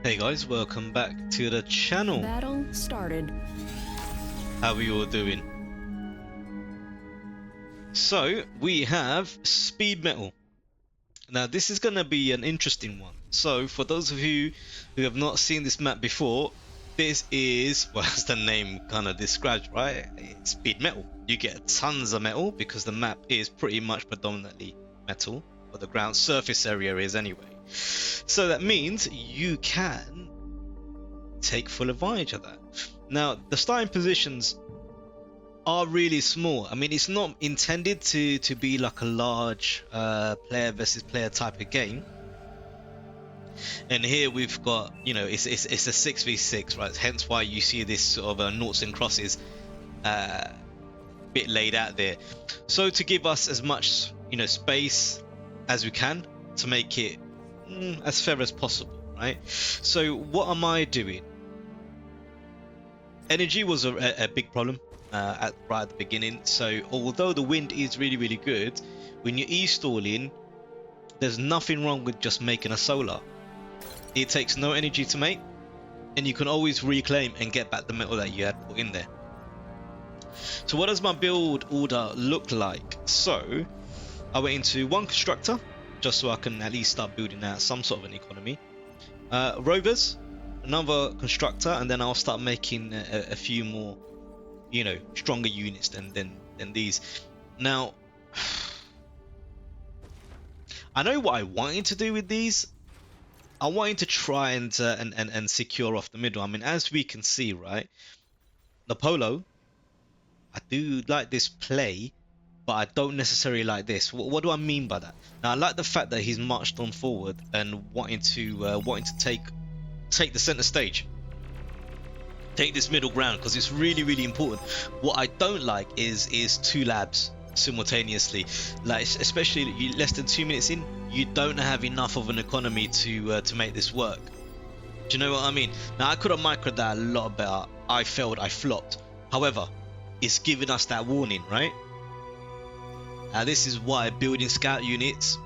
Hey guys, welcome back to the channel. Battle started. How are you all doing? So we have speed metal. Now this is gonna be an interesting one. So for those of you who have not seen this map before, this is, well, as the name kind of describes, right? It's speed metal. You get tons of metal because the map is pretty much predominantly metal, or the ground surface area is anyway. So that means you can take full advantage of that. Now the starting positions are really small. I mean, it's not intended to be like a large player versus player type of game. And here we've got, you know, it's a 6v6, right? Hence why you see this sort of noughts and crosses bit laid out there. So to give us as much, you know, space as we can to make it as fair as possible, right? So what am I doing? Energy was a big problem right at the beginning. So although the wind is really good, when you're e-stalling, there's nothing wrong with just making a solar. It takes no energy to make, and you can always reclaim and get back the metal that you had put in there. So what does my build order look like? So I went into one constructor just so I can at least start building out some sort of an economy. Rovers, another constructor, and then I'll start making a few more, you know, stronger units than these. Now I know what I wanted to do with these. I wanted to try and secure off the middle. I mean, as we can see, right, the Polo, I do like this play, but I don't necessarily like this. What do I mean by that? Now I like the fact that he's marched on forward and wanting to take the center stage, take this middle ground, because it's really important. What I don't like is two labs simultaneously, like especially less than 2 minutes in, you don't have enough of an economy to make this work. Do you know what I mean? Now I could have microed that a lot better. I failed, I flopped. However, it's giving us that warning, right? Now this is why building scout units,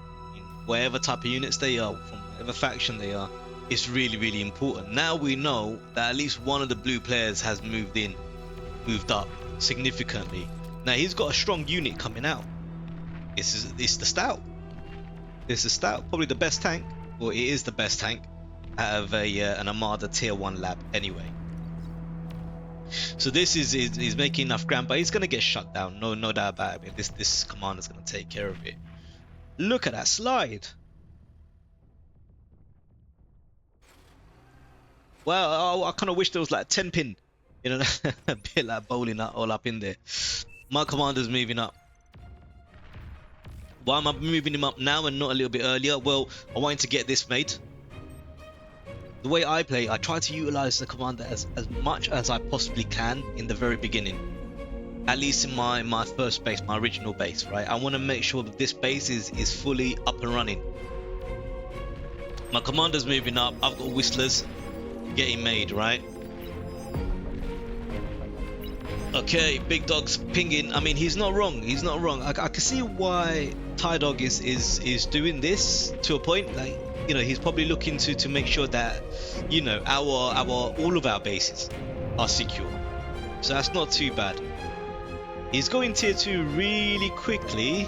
whatever type of units they are, from whatever faction they are, it's really important. Now we know that at least one of the blue players has moved up significantly. Now he's got a strong unit coming out. It's the stout. It's the stout, probably the best tank, or it is the best tank out of an Armada tier 1 lab anyway. So this is making enough ground, but he's gonna get shut down, no doubt about it. This commander's gonna take care of it. Look at that slide. Well, I kind of wish there was like 10 pin, you know, a bit like bowling all up in there. My commander's moving up. Why am I moving him up now and not a little bit earlier? Well, I wanted to get this made. The way I play, I try to utilize the commander as much as I possibly can in the very beginning. At least in my first base, my original base, right? I want to make sure that this base is fully up and running. My commander's moving up. I've got whistlers getting made, right? Okay, big dog's pinging. I mean, he's not wrong. He's not wrong. I can see why Tie Dog is doing this to a point. Like, you know, he's probably looking to make sure that, you know, all of our bases are secure. So that's not too bad. He's going tier 2 really quickly.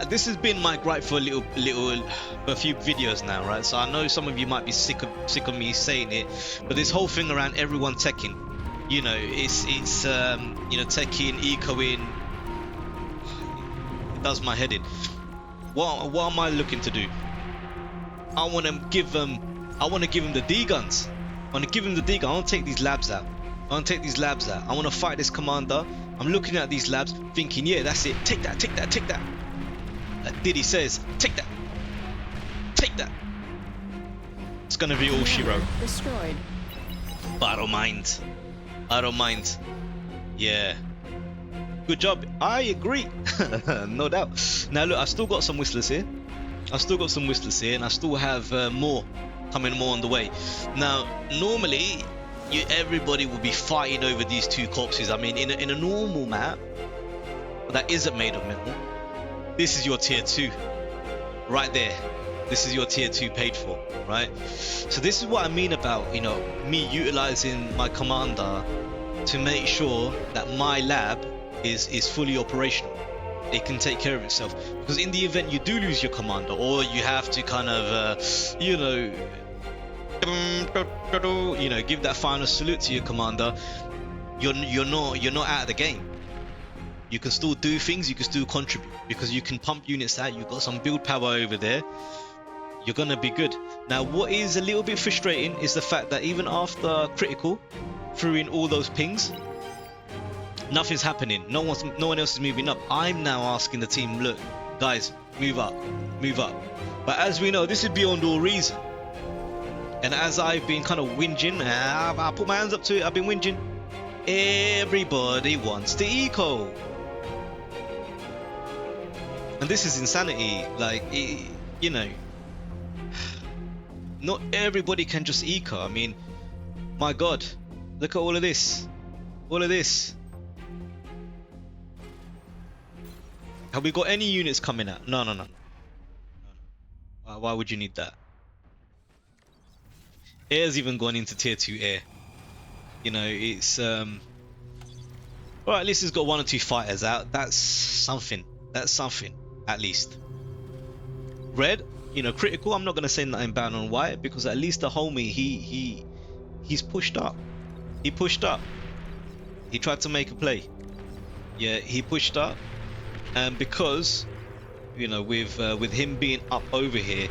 This has been my gripe for a few videos now, right? So I know some of you might be sick of me saying it, but this whole thing around everyone teching, you know, it's you know, teching, ecoing, it does my head in. What am I looking to do? I want to give them the D guns. I want to give him the D gun. I want to take these labs out. I want to fight this commander. I'm looking at these labs, thinking, yeah, that's it. Take that. Diddy says, take that. It's gonna be all she wrote. Destroyed. But I don't mind. Yeah. Good job. I agree. No doubt. Now look, I've still got some whistlers here. And I still have more on the way. Now, normally, everybody will be fighting over these two corpses. I mean, in a normal map that isn't made of metal, this is your tier 2 right there. This is your tier 2 paid for, right? So this is what I mean about, you know, me utilizing my commander to make sure that my lab is fully operational. It can take care of itself, because in the event you do lose your commander, or you have to kind of you know, give that final salute to your commander, you're not out of the game. You can still do things, you can still contribute, because you can pump units out. You've got some build power over there. You're gonna be good. Now, what is a little bit frustrating is the fact that even after critical, threw in all those pings, nothing's happening. No one else is moving up. I'm now asking the team, look, guys, move up, move up. But as we know, this is beyond all reason. And as I've been kind of whinging, I put my hands up to it. I've been whinging. Everybody wants to eco, and this is insanity. Like, you know, not everybody can just eco. I mean, my God, look at all of this, all of this. Have we got any units coming out? No. Why would you need that? Air's even gone into tier 2 air. You know, it's alright, at least it's got 1 or 2 fighters out. That's something. That's something, at least. Red, you know, critical. I'm not gonna say nothing bad on white, because at least the homie, he's pushed up. He pushed up. He tried to make a play. Yeah, he pushed up. And because, you know, with him being up over here,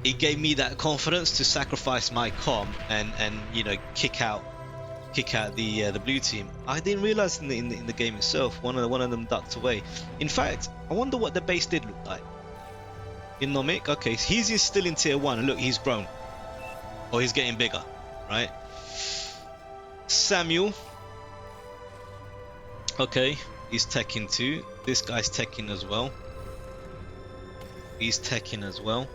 it gave me that confidence to sacrifice my com and you know, kick out the blue team. I didn't realize in the game itself, one of them ducked away. In fact, I wonder what the base did look like. In Nomic, okay, he's still in tier 1. Look, he's grown, or he's getting bigger, right? Samuel, okay, he's teching too. This guy's teching as well. He's teching as well.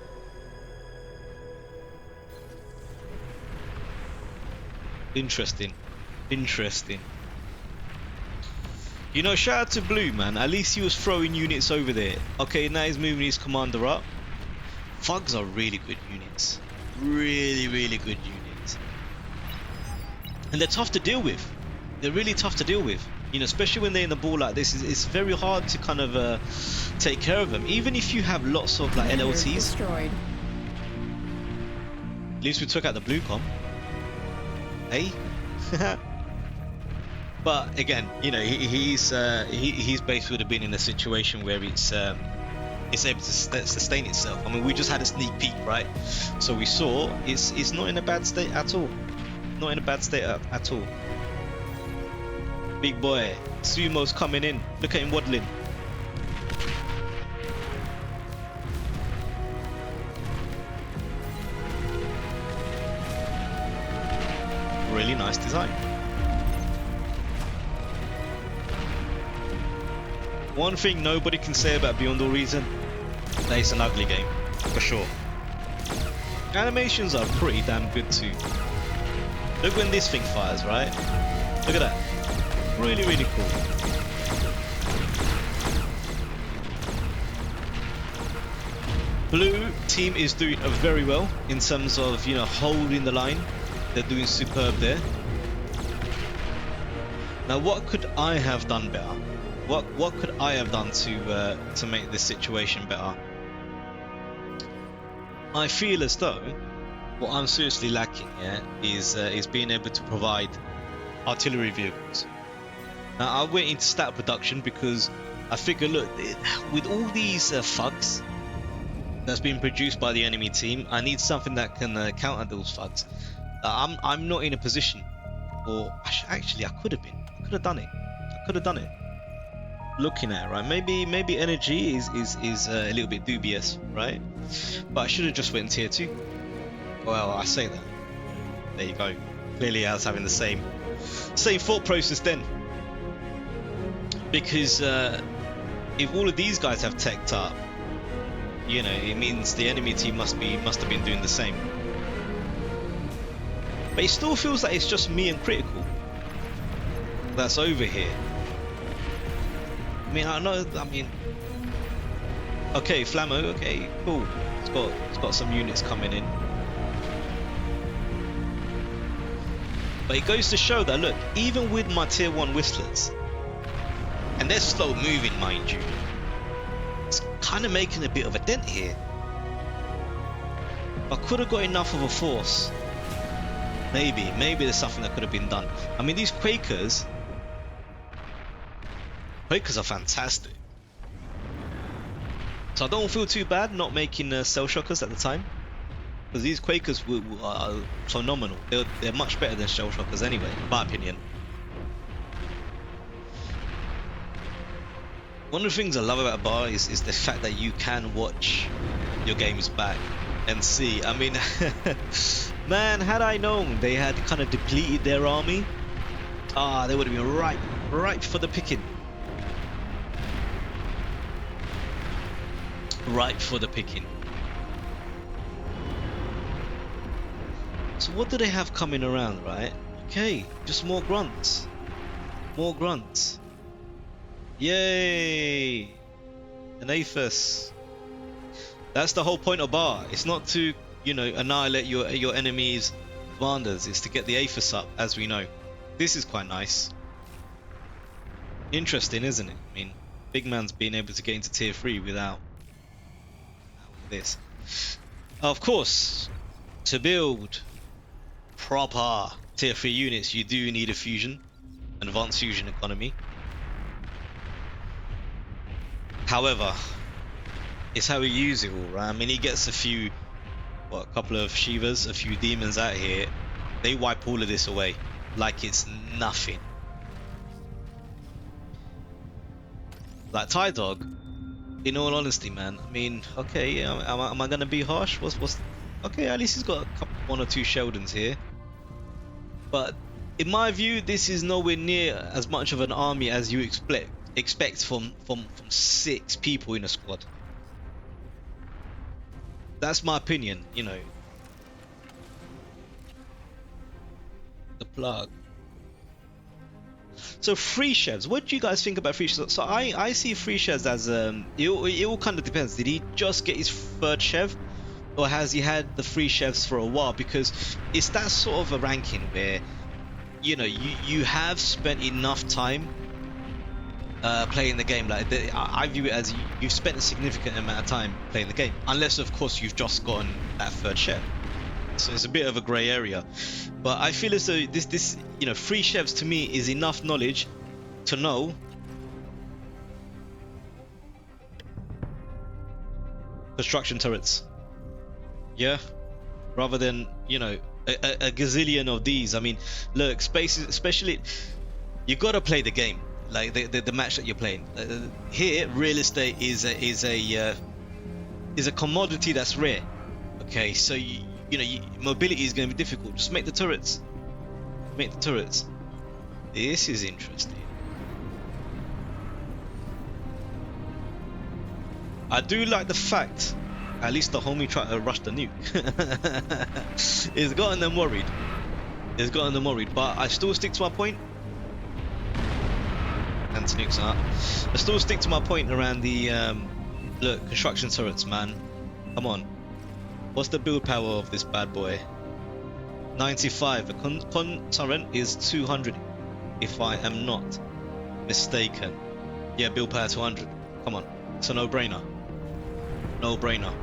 Interesting. You know, shout out to Blue, man. At least he was throwing units over there. Okay, now he's moving his commander up. Thugs are really good units. Really good units. And they're tough to deal with. They're really tough to deal with. You know, especially when they're in the ball like this, it's very hard to kind of take care of them. Even if you have lots of like LLTs. Destroyed. At least we took out the blue com. Hey. But again, you know, his base would have been in a situation where it's able to sustain itself. I mean, we just had a sneak peek, right? So we saw it's not in a bad state at all. Not in a bad state at all. Big boy, Sumo's coming in. Look at him waddling. Really nice design. One thing nobody can say about Beyond All Reason, that it's an ugly game, for sure. Animations are pretty damn good too. Look when this thing fires, right? Look at that. Really cool. Blue team is doing very well in terms of, you know, holding the line. They're doing superb there. Now, what could I have done better? What could I have done to make this situation better? I feel as though what I'm seriously lacking here is being able to provide artillery vehicles. Now, I went into stat production because I figure, look, with all these thugs that's been produced by the enemy team, I need something that can counter those thugs. I'm not in a position, or actually I could have been. I could have done it. I could have done it. Looking at it, right? Maybe energy is a little bit dubious, right? But I should have just went tier 2. Well, I say that. There you go. Clearly, I was having the same thought process then. Because if all of these guys have teched up, you know, it means the enemy team must have been doing the same. But it still feels like it's just me and critical that's over here. I mean, I know. I mean, okay, Flammo. Okay, cool. It's got some units coming in. But it goes to show that, look, even with my tier 1 whistlers, and they're slow moving, mind you, it's kind of making a bit of a dent here. I could have got enough of a force. Maybe there's something that could have been done. I mean, these Quakers are fantastic. So I don't feel too bad not making Cell Shockers at the time. Because these Quakers are phenomenal. They're much better than Shell Shockers anyway, in my opinion. One of the things I love about Bar is the fact that you can watch your games back and see. I mean, man, had I known they had kind of depleted their army, they would have been ripe for the picking. Ripe for the picking. So what do they have coming around, right? Okay, just more grunts. More grunts. Yay! An Aphis. That's the whole point of Bar. It's not to, you know, annihilate your enemy's commanders. It's to get the Aphis up, as we know. This is quite nice. Interesting, isn't it? I mean, big man's being able to get into tier 3 without this. Of course, to build proper tier 3 units, you do need a fusion, an advanced fusion economy. However, it's how we use it all, right? I mean, he gets a couple of Shivas, a few demons out here. They wipe all of this away like it's nothing. Like Tie Dog, in all honesty, man. I mean, okay, yeah, am I gonna be harsh? What's okay? At least he's got one or two Sheldons here. But in my view, this is nowhere near as much of an army as you expect from 6 people in a squad. That's my opinion, you know. The plug. So free chefs, what do you guys think about free chefs? So I see free chefs as it all kind of depends. Did he just get his 3rd chef, or has he had the free chefs for a while? Because it's that sort of a ranking where, you know, you have spent enough time playing the game. Like I view it as you've spent a significant amount of time playing the game, unless of course you've just gotten that 3rd chef. So it's a bit of a grey area, but I feel as though this you know, free chefs to me is enough knowledge to know construction turrets, yeah, rather than, you know, a gazillion of these. I mean, look, spaces, especially, you got to play the game, like the match that you're playing. Here, real estate is a commodity that's rare. Okay, so you know, mobility is going to be difficult. Just make the turrets. Make the turrets. This is interesting. I do like the fact, at least the homie tried to rush the nuke. It's gotten them worried. It's gotten them worried. But I still stick to my point. Anti-nukes up. I still stick to my point around the look, construction turrets, man. Come on. What's the build power of this bad boy? 95. A con turret is 200, if I am not mistaken. Yeah, build power 200. Come on, it's a no-brainer. No-brainer.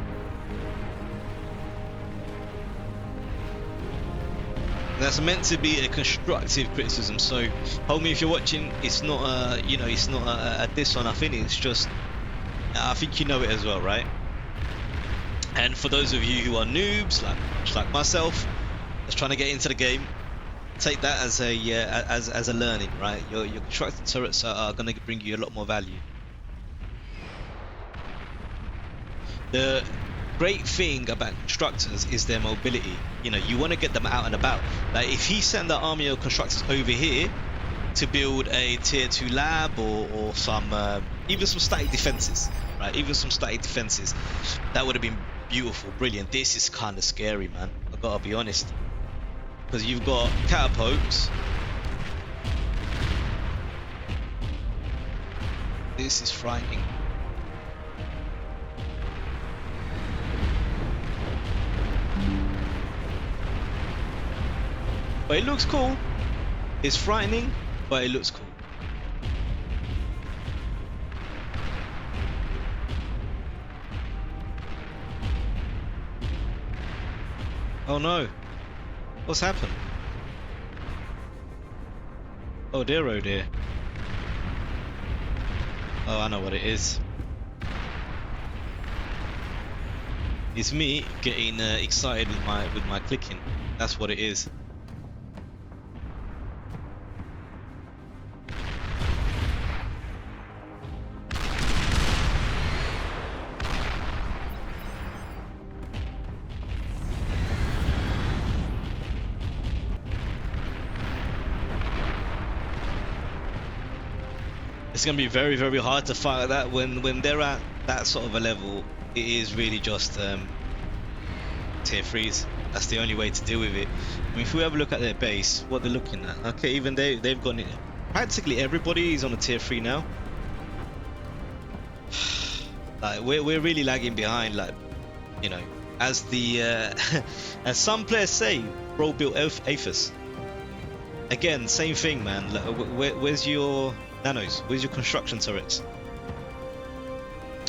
That's meant to be a constructive criticism. So, homie, if you're watching, it's not a, you know, it's not a diss or nothing. It's just, I think you know it as well, right? And for those of you who are noobs, like myself, that's trying to get into the game, take that as a learning, right? Your constructed turrets are going to bring you a lot more value. The great thing about constructors is their mobility. You know, you want to get them out and about. Like if he sent the army of constructors over here to build a tier 2 lab or some even some static defenses, right? Even some static defenses, that would have been beautiful, brilliant. This is kind of scary, man. I gotta be honest, because you've got catapults. This is frightening. But it looks cool. It's frightening, but it looks cool. Oh no. What's happened? Oh dear, oh dear. Oh, I know what it is. It's me getting excited with my clicking. That's what it is. It's gonna be very, very hard to fight that when they're at that sort of a level. It is really just tier 3s. That's the only way to deal with it. I mean, if we have a look at their base, what they're looking at, okay, even they've gone in. Practically everybody is on a tier 3 now. Like we're really lagging behind. Like, you know, as the as some players say, bro built Aphis. Again, same thing, man. Like, where's your nanos? Where's your construction turrets?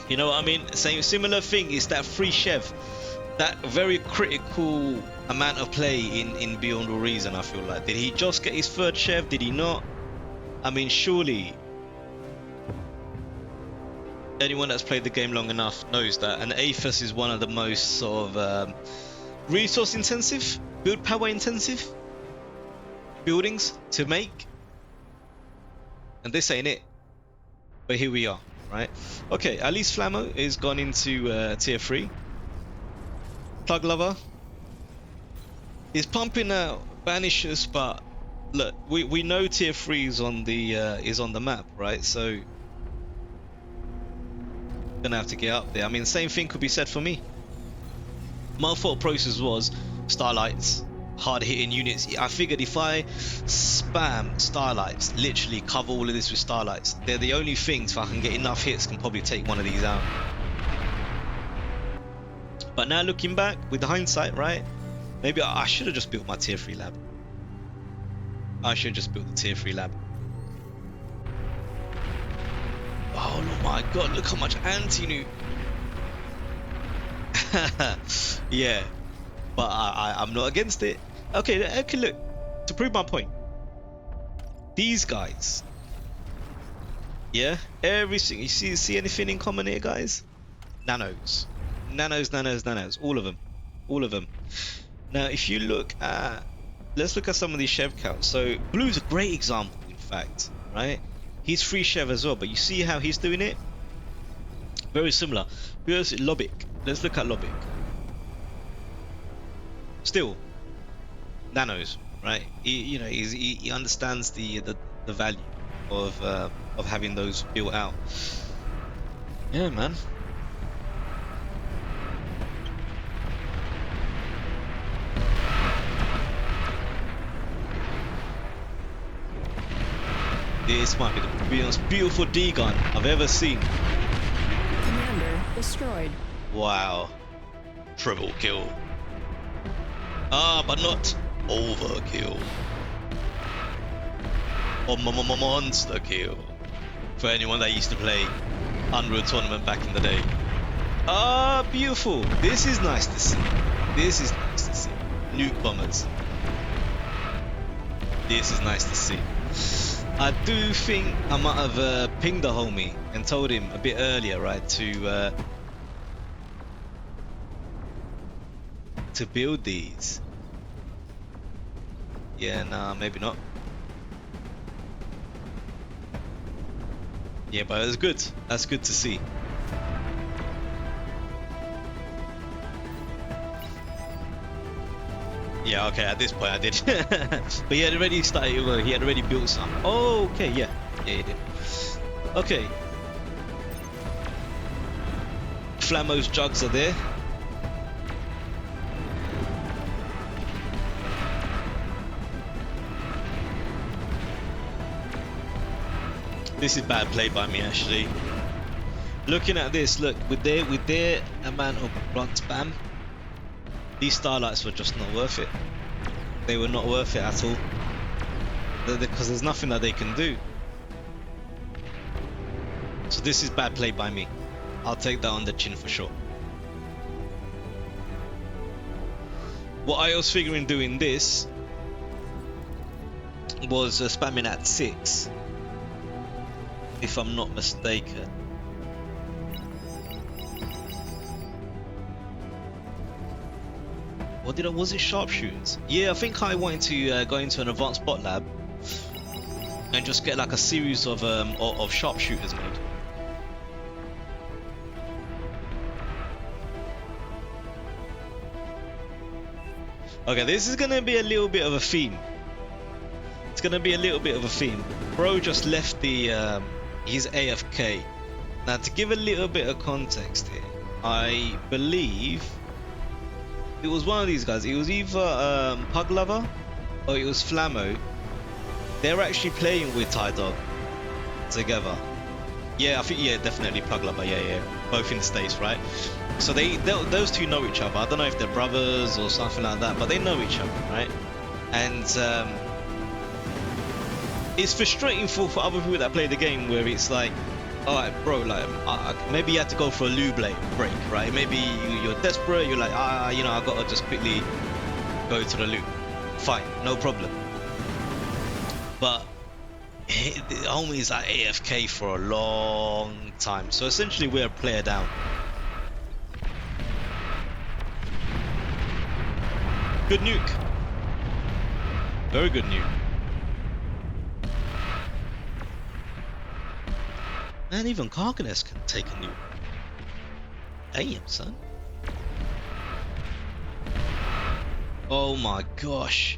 You know what I mean? Same similar thing is that free Chev, that very critical amount of play in Beyond All Reason. I feel like, did he just get his third Chev? Did he not? I mean, surely anyone that's played the game long enough knows that an Aphis is one of the most sort of resource intensive, build power intensive buildings to make, and this ain't it. But here we are. Right. Okay, at least Flammo is gone into tier 3. Plug Lover is pumping out Banishers, but look, we know tier 3 is on the map, right? So gonna have to get up there. I mean, same thing could be said for me. My thought process was Starlights, hard hitting units. I figured if I spam Starlights, literally cover all of this with Starlights, they're the only things, if I can get enough hits, can probably take one of these out. But now looking back with the hindsight, right, maybe I should have just built my tier 3 lab. I should have just built the tier 3 lab. Oh my god, look how much anti-nuke. Yeah, but I'm not against it. Okay, look, to prove my point, these guys, yeah, everything, you see anything in common here, guys? Nanos, all of them. Now if you look at, let's look at some of these Chev counts. So Blue's a great example, in fact, right? He's free Chev as well, but you see how he's doing it? Very similar. Here's Lobic. Let's look at Lobic. Still, nanos, right? He understands the value of having those built out. Yeah, man. This might be the most beautiful D-gun I've ever seen. Commander destroyed. Wow. Triple kill. Ah, but not overkill. Or monster kill. For anyone that used to play Unreal Tournament back in the day. Ah, beautiful. This is nice to see. Nuke bombers. This is nice to see. I do think I might have pinged the homie and told him a bit earlier, right, to build these. Yeah, nah, maybe not. Yeah, but it's good. That's good to see. Yeah, okay, at this point I did. But he had already started, he had already built some. Oh, okay, yeah, he did. Okay. Flammo's jugs are there. This is bad play by me, actually. Looking at this, look, with their amount of blunt spam, these Starlights were just not worth it. They were not worth it at all. Because there's nothing that they can do. So this is bad play by me. I'll take that on the chin for sure. What I was figuring doing this was spamming at 6, if I'm not mistaken. What did I? Was it sharpshooters? Yeah, I think I wanted to go into an advanced bot lab and just get like a series of sharpshooters made. Okay, this is gonna be a little bit of a theme. It's gonna be a little bit of a theme. Bro just left the his AFK. Now to give a little bit of context here, I believe it was one of these guys. It was either Pug Lover or it was Flammo. They're actually playing with Ty Dog together. Yeah, I think, yeah, definitely Pug Lover. Yeah, both in the States, right? So those two know each other. I don't know if they're brothers or something like that, but they know each other, right? And it's frustrating for other people that play the game, where it's like, all right, bro, like maybe you had to go for a loo break, right? Maybe you're desperate. You're like, you know, I gotta just quickly go to the loo. Fine, no problem. But the homie's at AFK for a long time, so essentially we're a player down. Good nuke. Very good nuke. Man, even Carcanes can take a nuke. Damn, son. Oh my gosh.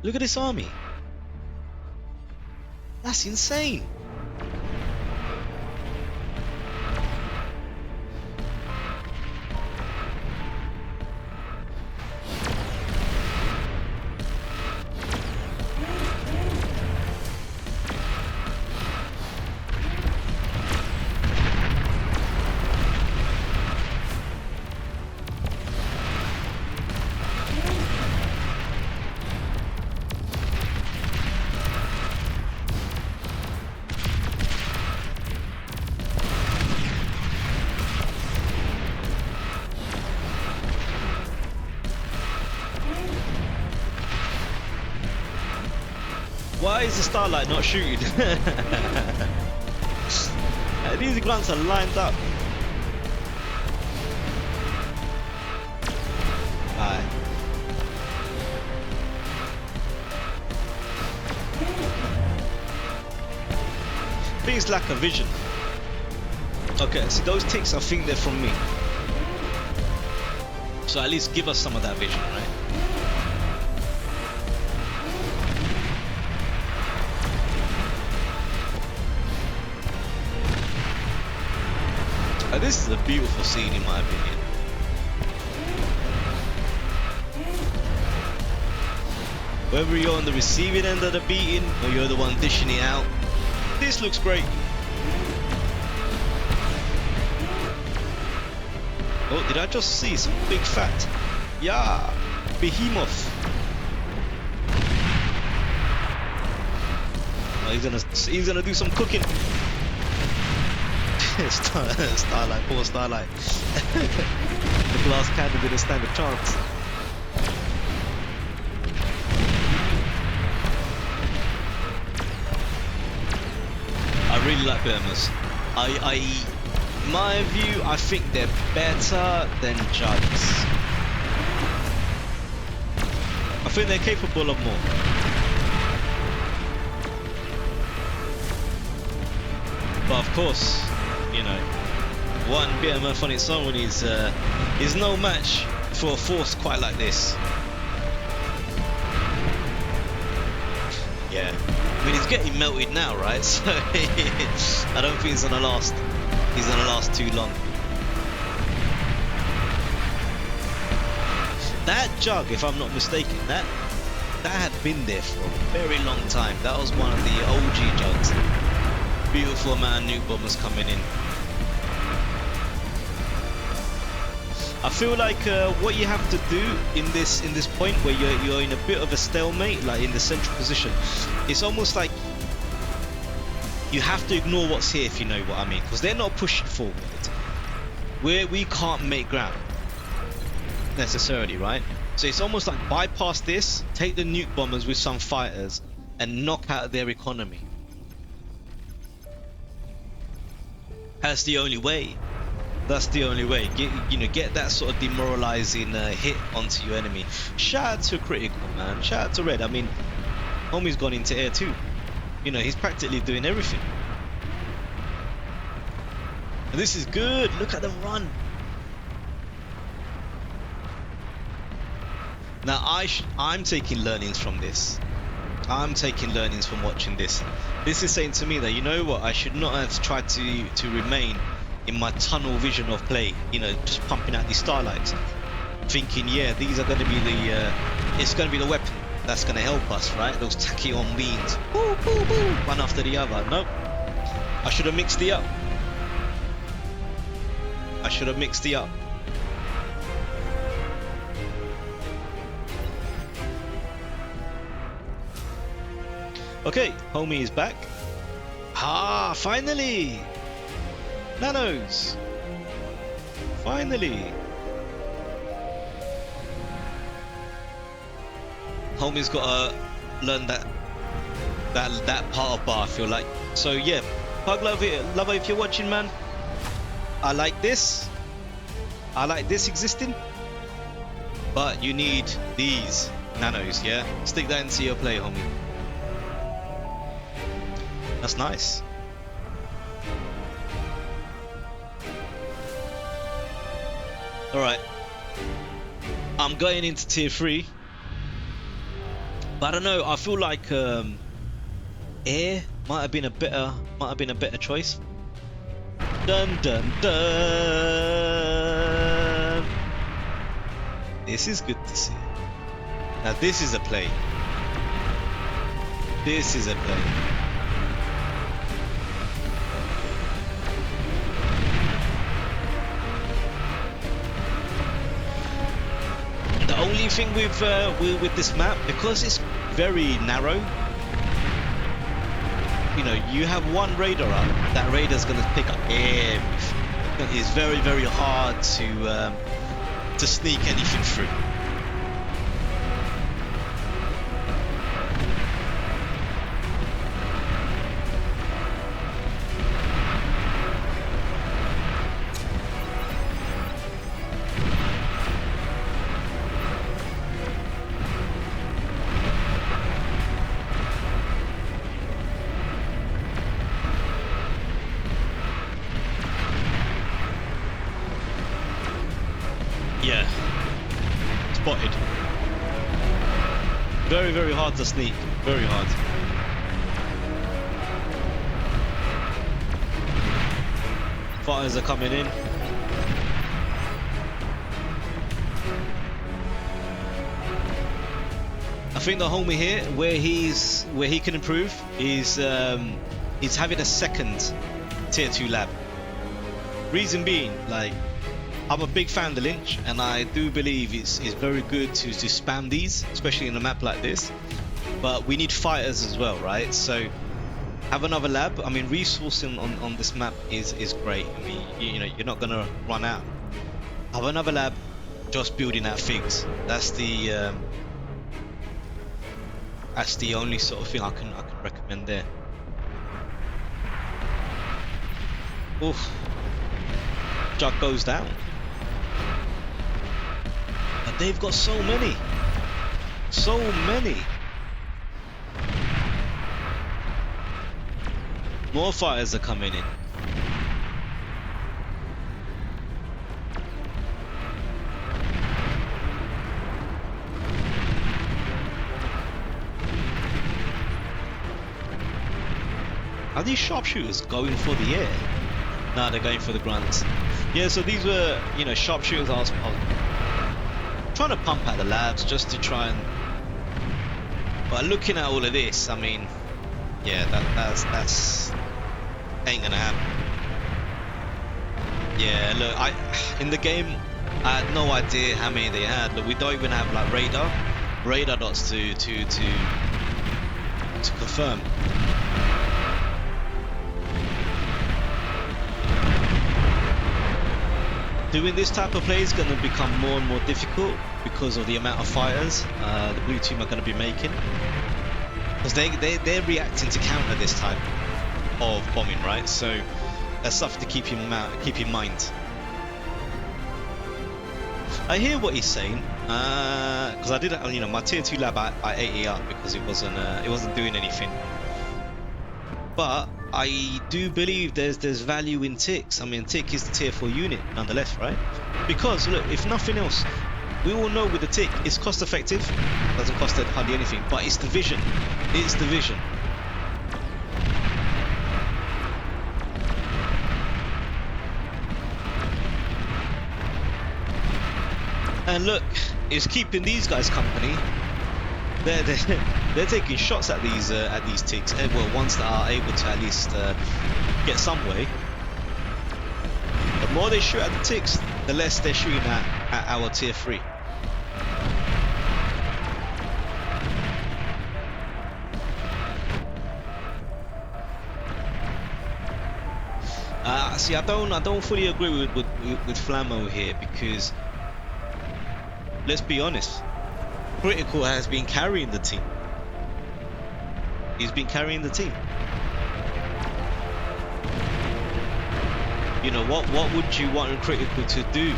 Look at this army. That's insane. Why is the Starlight not shooting? These grunts are lined up. Alright. Things lack a vision. Okay, so those ticks, I think they're from me. So at least give us some of that vision, right? This is a beautiful scene in my opinion. Whether you're on the receiving end of the beating or you're the one dishing it out, this looks great. Oh, did I just see some big fat? Yeah, behemoth. Oh, he's gonna do some cooking. Starlight, poor Starlight. The glass cannon didn't stand a chance. I really like Burmas. In my view, I think they're better than Jugs. I think they're capable of more. But of course, you know, one behemoth on its own is no match for a force quite like this. Yeah, I mean he's getting melted now, right? So I don't think he's gonna last. He's gonna last too long. That jug, if I'm not mistaken, that had been there for a very long time. That was one of the OG jugs. Beautiful amount of nuke bombers coming in. I feel like what you have to do in this point where you're in a bit of a stalemate, like in the central position, it's almost like you have to ignore what's here, if you know what I mean, because they're not pushing forward. We can't make ground necessarily, right? So it's almost like bypass this, take the nuke bombers with some fighters, and knock out their economy. That's the only way. That's the only way. Get that sort of demoralizing hit onto your enemy. Shout out to Critical, man. Shout out to Red. I mean, homie's gone into air too. He's practically doing everything. And this is good. Look at them run. Now I'm taking learnings from this. I'm taking learnings from watching this. This is saying to me that, you know what, I should not have tried to remain in my tunnel vision of play, just pumping out these starlights, thinking, yeah, these are going to be it's going to be the weapon that's going to help us, right? Those tachyon beams, boo, boo, boo, one after the other. Nope, I should have mixed it up. I should have mixed it up. Okay, homie is back. Ah, finally! Nanos! Finally! Homie's gotta learn that part of bar, I feel like. So yeah, Pug Lover, if you're watching, man, I like this. I like this existing. But you need these nanos, yeah? Stick that into your play, homie. That's nice. Alright. I'm going into tier 3. But I don't know, I feel like air might have been a better choice. Dun dun dun. This is good to see. Now this is a play. This is a play. The only thing with this map, because it's very narrow, you have one radar up, that radar's gonna pick up everything. It's very, very hard to sneak anything through. Yeah, spotted. Very, very hard to sneak. Very hard. Fighters are coming in. I think the homie here, where he can improve, is having a second tier 2 lab. Reason being, like, I'm a big fan of the Lynch, and I do believe it's very good to spam these, especially in a map like this. But we need fighters as well, right? So have another lab. I mean, resourcing on this map is great. I mean, you're not gonna run out. Have another lab, just building out figs. That's the only sort of thing I can recommend there. Oof. Jug goes down. But they've got so many. So many. More fighters are coming in. Are these sharpshooters going for the air? No, they're going for the grunts. Yeah, so these were, sharpshooters. I was trying to pump out the labs just to try and. But looking at all of this, I mean, yeah, that's ain't gonna happen. Yeah, look, in the game, I had no idea how many they had. Look, we don't even have like radar dots to confirm. Doing this type of play is going to become more and more difficult because of the amount of fighters the blue team are going to be making, because they're reacting to counter this type of bombing, right? So that's something to keep in mind. I hear what he's saying, because I did, you know, my tier 2 lab I ate it up because it wasn't doing anything. But I do believe there's value in ticks. I mean, tick is the tier 4 unit nonetheless, right? Because look, if nothing else, we all know with the tick it's cost effective, doesn't cost hardly anything, but it's the vision. It's the vision. And look, it's keeping these guys company. They're taking shots at these ticks. Well, ones that are able to at least get some way. The more they shoot at the ticks, the less they're shooting at our tier 3. See, I don't fully agree with Flammo here, because let's be honest, Critical has been carrying the team. He's been carrying the team. You know, what would you want Critical to do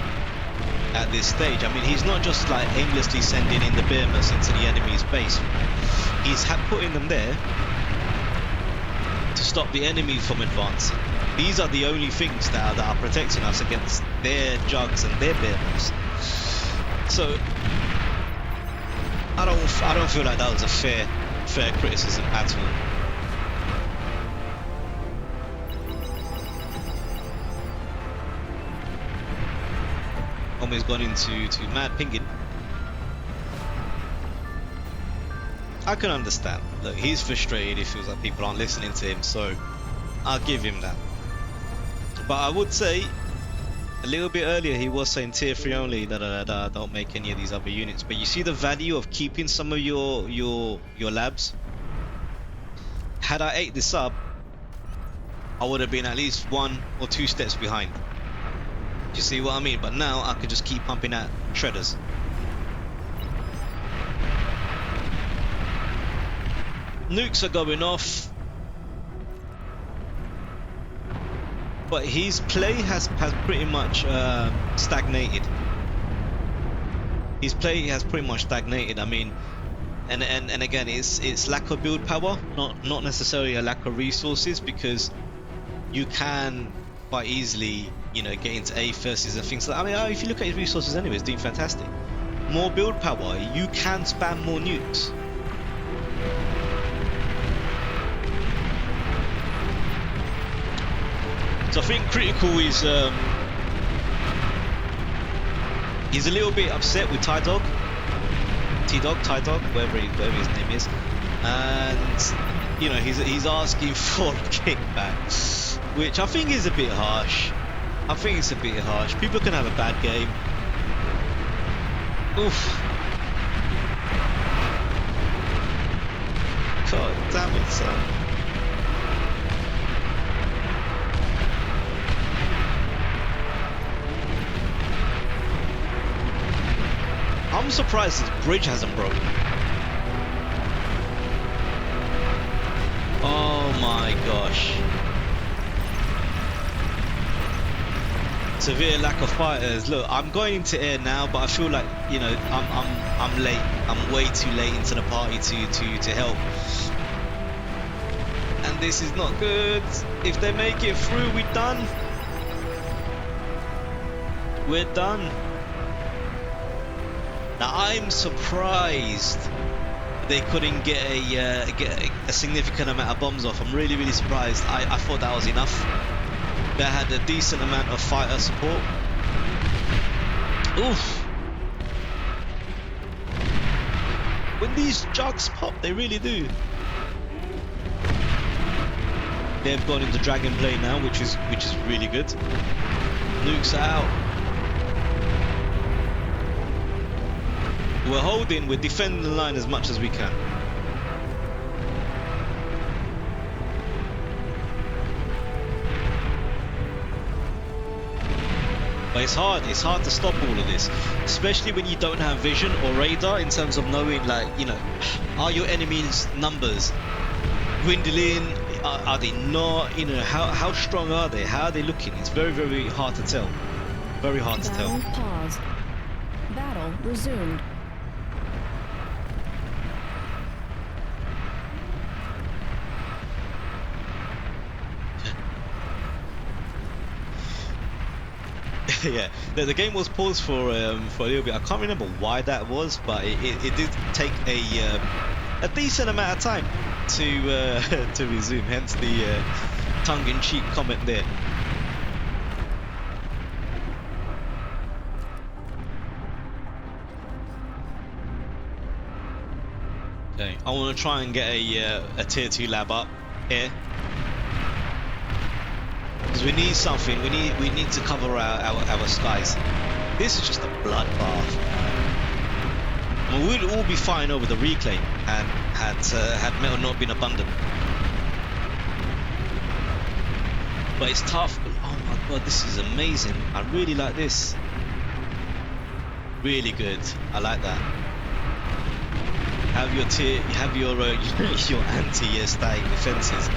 at this stage? I mean, he's not just like aimlessly sending in the behemoths into the enemy's base. He's putting them there to stop the enemy from advancing. These are the only things that are protecting us against their jugs and their behemoths. So I don't feel like that was a fair criticism at all. Almost gone into mad pinging. I can understand. Look, he's frustrated. He feels like people aren't listening to him, so I'll give him that. But I would say, a little bit earlier he was saying tier 3 only, don't make any of these other units. But you see the value of keeping some of your labs. Had I ate this up, I would have been at least 1 or 2 steps behind. Do you see what I mean? But now I could just keep pumping out shredders. Nukes are going off, but his play has pretty much stagnated. His play has pretty much stagnated. I mean, and again, it's lack of build power, not necessarily a lack of resources, because you can quite easily, you know, get into A versus and things like that. I mean, if you look at his resources anyway, it's doing fantastic. More build power, you can spam more nukes. So I think Critical is he's a little bit upset with T-Dog, whatever his name is, and you know, he's asking for a kickback, which I think is a bit harsh. I think it's a bit harsh. People can have a bad game. Oof. God damn it, son. I'm surprised this bridge hasn't broken. Oh my gosh. Severe lack of fighters. Look, I'm going into air now, but I feel like, you know, I'm late. I'm way too late into the party to help. And this is not good. If they make it through, we're done. We're done. Now I'm surprised they couldn't get a significant amount of bombs off. I'm really surprised. I thought that was enough. They had a decent amount of fighter support. Oof. When these jugs pop, they really do. They've gone into dragon play now, which is really good. Nukes are out. We're holding, we're defending the line as much as we can. But it's hard to stop all of this, especially when you don't have vision or radar in terms of knowing, like, you know, are your enemies' numbers dwindling? Are they not? You know, how strong are they? How are they looking? It's very, very hard to tell. Very hard to tell. Battle paused. Battle resumed. Yeah, the game was paused for a little bit. I can't remember why that was, but it did take a decent amount of time to to resume. Hence the tongue-in-cheek comment there. Okay, I want to try and get a tier 2 lab up here. Because we need something. We need to cover our skies. This is just a bloodbath. I mean, we'd all be fine over the reclaim had metal not been abundant. But it's tough. Oh my god, this is amazing. I really like this. Really good. I like that. Have your your anti-static defenses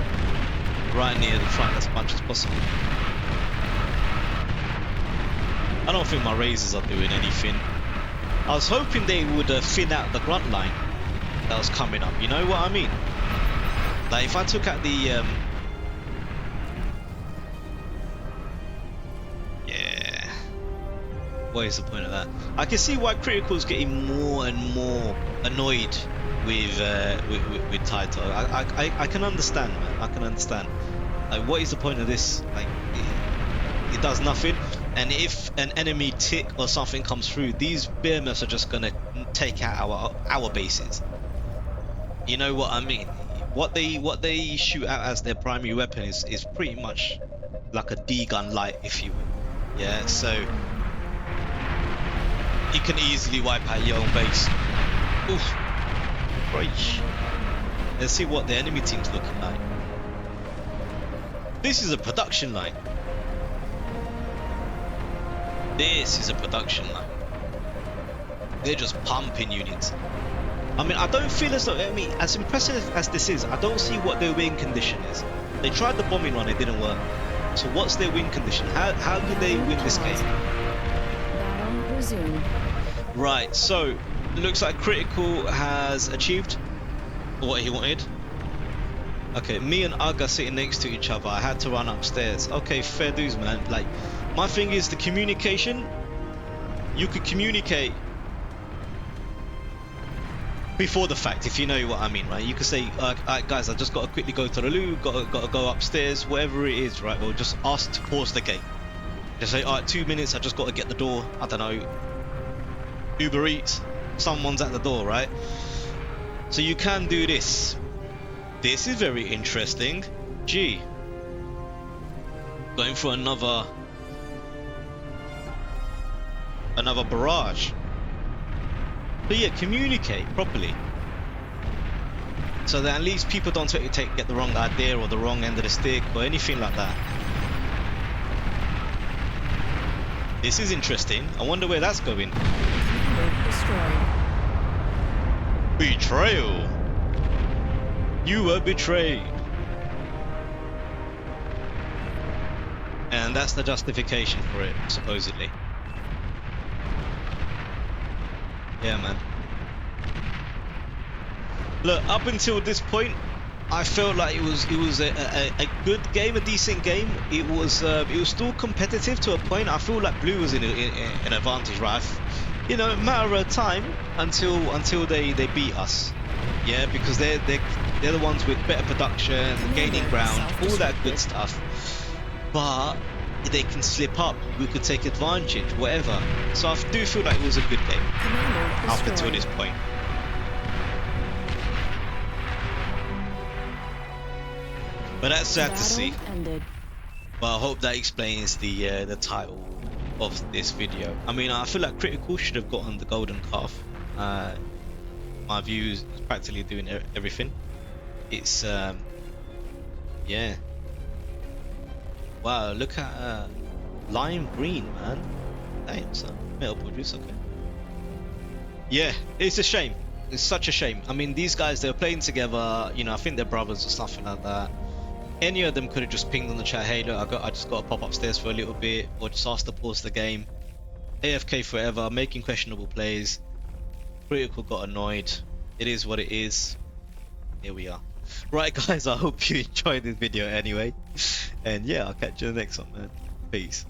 right near the front as much as possible. I don't think my razors are doing anything. I was hoping they would thin out the grunt line that was coming up. You know what I mean? Like if I took out the yeah. What is the point of that? I can see why Critical's getting more and more annoyed with Taito. I can understand, man. I can understand. Like, what is the point of this? Like, it does nothing. And if an enemy tick or something comes through, these behemoths are just gonna take out our bases. You know what I mean? What they shoot out as their primary weapon is pretty much like a D gun light, if you will. Yeah, so you can easily wipe out your own base. Oof. Right. Let's see what the enemy team's looking like. This is a production line. This is a production line. They're just pumping units. I mean, I don't feel as though, I mean, as impressive as this is, I don't see what their win condition is. They tried the bombing run, it didn't work. So what's their win condition? How do they win this game? Battle resumed. Right, so looks like Critical has achieved what he wanted. Okay, me and Ugg are sitting next to each other. I had to run upstairs. Okay, fair dues, man. Like, my thing is the communication. You could communicate before the fact, if you know what I mean, right? You could say, alright guys, I just got to quickly go to the loo, got to go upstairs, whatever it is, right? Or just ask to pause the game. Just say, alright, 2 minutes, I just got to get the door. I don't know, Uber Eats, someone's at the door, right? So you can do this. This is very interesting. Gee, going for another barrage. But yeah, communicate properly, so that at least people don't get the wrong idea or the wrong end of the stick or anything like that. This is interesting. I wonder where that's going. Destroyed. Betrayal. You were betrayed. And that's the justification for it, supposedly. Yeah, man. Look, up until this point, I felt like it was a good game, a decent game. It was still competitive to a point. I feel like Blue was in an advantage, right? You know, matter of time until they beat us. Yeah, because they're the ones with better production, gaining ground, all that good stuff. But they can slip up. We could take advantage, whatever. So I do feel like it was a good game up until this point. But that's sad to see. But I hope that explains the title of this video. I mean, I feel like Critical should have gotten the golden calf. My view is practically doing everything. It's yeah. Wow, look at lime green, man. Damn, son. Metal produce, okay. Yeah, it's a shame. It's such a shame. I mean, these guys, they were playing together. You know, I think they're brothers or something like that. Any of them could have just pinged on the chat, hey, look, I just got to pop upstairs for a little bit, or just ask to pause the game. AFK forever, making questionable plays. Critical got annoyed. It is what it is. Here we are. Right, guys, I hope you enjoyed this video anyway. And yeah, I'll catch you in the next one, man. Peace.